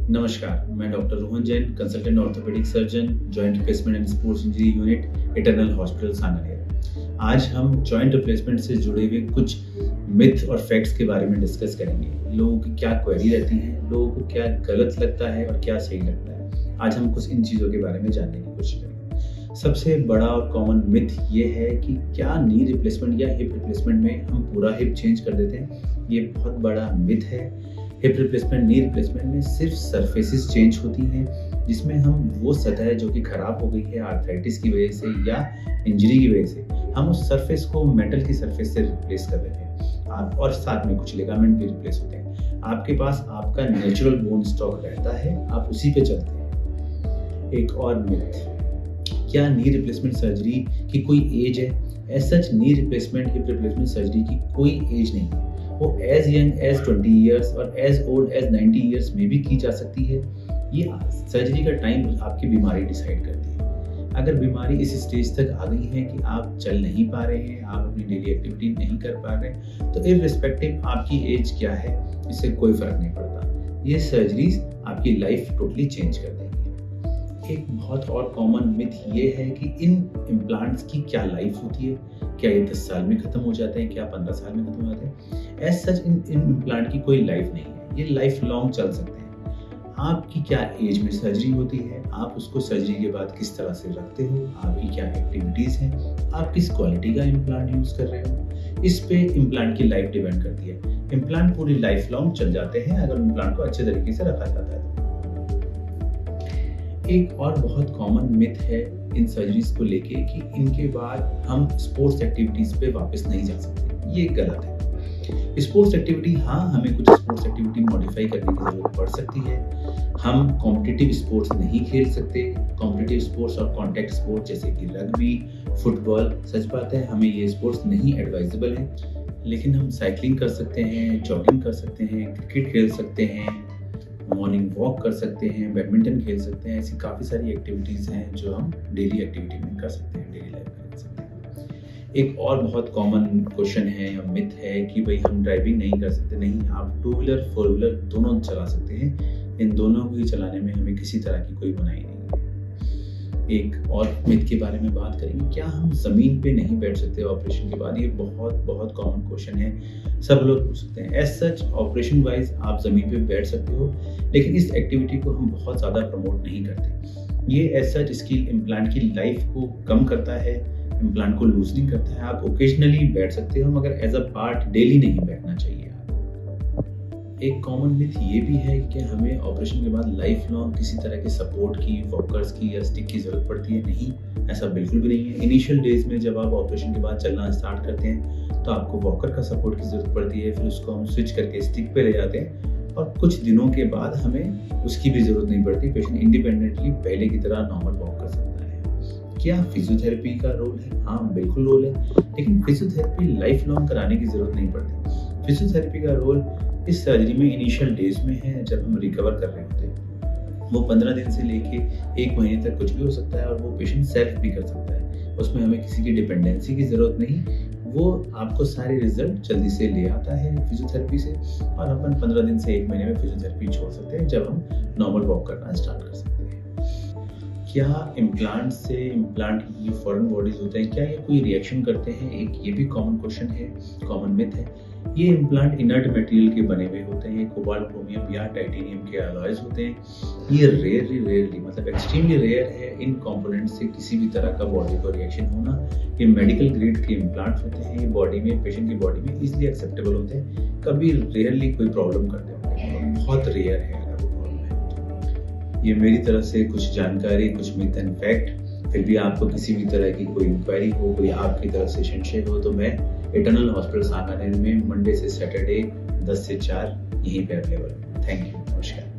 नमस्कार, मैं doctor Rohan Jain, consultant orthopaedic surgeon, joint replacement and sports injury unit, eternal hospital Sanganer. आज हम जॉइंट रिप्लेसमेंट से जुड़े हुए कुछ मिथ और फैक्ट्स के बारे में डिस्कस करेंगे। लोगों की क्या क्वेरी रहती है, लोगों को क्या गलत लगता है और क्या सही लगता है। आज हम कुछ इन चीज़ों के बारे में जानने की कोशिश करेंगे। सबसे बड़ा और कॉमन मिथ ये है कि क्या नी रिप्लेसमेंट या हिप रिप्लेसमेंट में हम पूरा हिप चेंज कर देते हैं। ये बहुत बड़ा मिथ है। हिप रिप्लेसमेंट, नी रिप्लेसमेंट में सिर्फ सरफेसेस चेंज होती हैं, जिसमें हम वो सतह जो कि खराब हो गई है आर्थराइटिस की वजह से या इंजरी की वजह से, हम उस सरफेस को मेटल की सरफेस से रिप्लेस कर देते हैं। और साथ में कुछ लिगामेंट भी रिप्लेस होते हैं। आपके पास आपका नेचुरल बोन स्टॉक रहता है, आप उसी पे चलते हैं। एक और मिथ, क्या नी रिप्लेसमेंट सर्जरी की कोई एज है? Age such knee replacement, hip replacement surgery की कोई एज नहीं है। वो एज यंग एज 20 ईयर्स और एज ओल्ड एज 90 ईयर्स में भी की जा सकती है। ये सर्जरी का टाइम आपकी बीमारी डिसाइड करती है। अगर बीमारी इस स्टेज तक आ गई है कि आप चल नहीं पा रहे हैं, आप अपनी डेली एक्टिविटी नहीं कर पा रहे, तो इररिस्पेक्टिव आपकी एज क्या है, इससे कोई फर्क नहीं पड़ता। ये सर्जरीज आपकी लाइफ टोटली चेंज कर देंगी। एक बहुत और कॉमन मिथ ये है कि इन इम्प्लांट्स की क्या लाइफ होती है। क्या ये 10 साल में खत्म हो जाते हैं, क्या 15 साल में खत्म हो जाते हैं? एज सच इन इम्प्लांट की कोई लाइफ नहीं है। ये लाइफ लॉन्ग चल सकते हैं। आपकी क्या एज में सर्जरी होती है, आप उसको सर्जरी के बाद किस तरह से रखते हो, आपकी क्या एक्टिविटीज हैं, आप किस क्वालिटी का इम्प्लांट यूज कर रहे हो, इस पे इम्प्लांट की लाइफ डिपेंड करती है। इम्प्लांट पूरी लाइफ लॉन्ग चल जाते हैं अगर इम्प्लांट को अच्छे तरीके से रखा जाता है। एक और बहुत कॉमन मिथ है इन सर्जरीज को लेके कि इनके बाद हम स्पोर्ट्स एक्टिविटीज पे वापस नहीं जा सकते। ये गलत है। स्पोर्ट्स एक्टिविटी, हाँ, हमें कुछ स्पोर्ट्स एक्टिविटी मॉडिफाई करने की जरूरत पड़ सकती है। हम कॉम्पिटिटिव स्पोर्ट्स नहीं खेल सकते। कॉम्पिटिटिव स्पोर्ट्स और कॉन्टैक्ट स्पोर्ट्स जैसे कि रग्बी, फुटबॉल, सच बात है हमें ये स्पोर्ट्स नहीं एडवाइजेबल है। लेकिन हम साइकिलिंग कर सकते हैं, जॉगिंग कर सकते हैं, क्रिकेट खेल सकते हैं, मॉर्निंग वॉक कर सकते हैं, बैडमिंटन खेल सकते हैं। ऐसी काफ़ी सारी एक्टिविटीज़ हैं जो हम डेली एक्टिविटी में कर सकते हैं, डेली लाइफ में कर सकते हैं। एक और बहुत कॉमन क्वेश्चन है या मिथ है कि भाई हम ड्राइविंग नहीं कर सकते। नहीं, आप 2 व्हीलर 4 व्हीलर दोनों चला सकते हैं। इन दोनों को ही चलाने में हमें किसी तरह की कोई मनाही नहीं है। एक और मिथ के बारे में बात करेंगे, क्या हम ज़मीन पे नहीं बैठ सकते ऑपरेशन के बाद? ये बहुत कॉमन क्वेश्चन है, सब लोग पूछ सकते हैं। एज सच ऑपरेशन वाइज आप ज़मीन पे बैठ सकते हो, लेकिन इस एक्टिविटी को हम बहुत ज़्यादा प्रमोट नहीं करते। ये एज सच इसकी इम्प्लांट की लाइफ को कम करता है, इम्प्लांट को लूजनिंग करता है। आप ओकेजनली बैठ सकते हो, मगर एज अ पार्ट डेली नहीं बैठना चाहिए। एक कॉमन मिथ ये भी है कि हमें ऑपरेशन के बाद लाइफ लॉन्ग किसी तरह के सपोर्ट की, वॉकर्स की या स्टिक की ज़रूरत पड़ती है। नहीं, ऐसा बिल्कुल भी नहीं है। इनिशियल डेज में जब आप ऑपरेशन के बाद चलना स्टार्ट करते हैं तो आपको वॉकर का सपोर्ट की ज़रूरत पड़ती है। फिर उसको हम स्विच करके स्टिक पे ले जाते हैं और कुछ दिनों के बाद हमें उसकी भी ज़रूरत नहीं पड़ती। पेशेंट इंडिपेंडेंटली पहले की तरह नॉर्मल वॉक कर सकता है। क्या फिजियोथेरेपी का रोल है? हाँ, बिल्कुल रोल है, लेकिन फिजियोथेरेपी लाइफ लॉन्ग कराने की ज़रूरत नहीं पड़ती। फिजियोथेरेपी का रोल इस सर्जरी में इनिशियल डेज में है, जब हम रिकवर कर रहे होते हैं। वो 15 दिन से लेके 1 महीने तक कुछ भी हो सकता है और वो पेशेंट सेल्फ भी कर सकता है। उसमें हमें किसी की डिपेंडेंसी की ज़रूरत नहीं। वो आपको सारे रिजल्ट जल्दी से ले आता है फिजियोथेरेपी से, और अपन 15 दिन से 1 महीने में फिजियोथेरेपी छोड़ सकते हैं जब हम नॉर्मल वॉक करना स्टार्ट कर सकते हैं। क्या इम्प्लांट से इम्प्लांट की फॉरेन बॉडीज होते हैं, क्या ये कोई रिएक्शन करते हैं? एक ये भी कॉमन क्वेश्चन है, कॉमन मिथ है। ये इम्प्लांट इनर्ट मटेरियल के बने हुए होते हैं। कोबाल्ट, क्रोमियम या टाइटेनियम के अलॉयज होते हैं। ये रेयरली मतलब एक्सट्रीमली रेयर है इन कंपोनेंट से किसी भी तरह का बॉडी को रिएक्शन होना। ये मेडिकल ग्रेड के इम्प्लांट्स होते हैं। ये बॉडी में, पेशेंट की बॉडी में इजीली एक्सेप्टेबल होते हैं। कभी रेयरली कोई प्रॉब्लम करते हैं, बहुत रेयर है अगर वो प्रॉब्लम है। ये मेरी तरफ से कुछ जानकारी, कुछ मिथ एंड फैक्ट। फिर भी आपको किसी भी तरह की कोई इंक्वायरी हो, कोई आपकी तरफ से संशय हो, तो मैं इटर्नल हॉस्पिटल सांगानेर में मंडे से सैटरडे 10 से 4 यहीं पे अवेलेबल हूँ। थैंक यू, नमस्कार।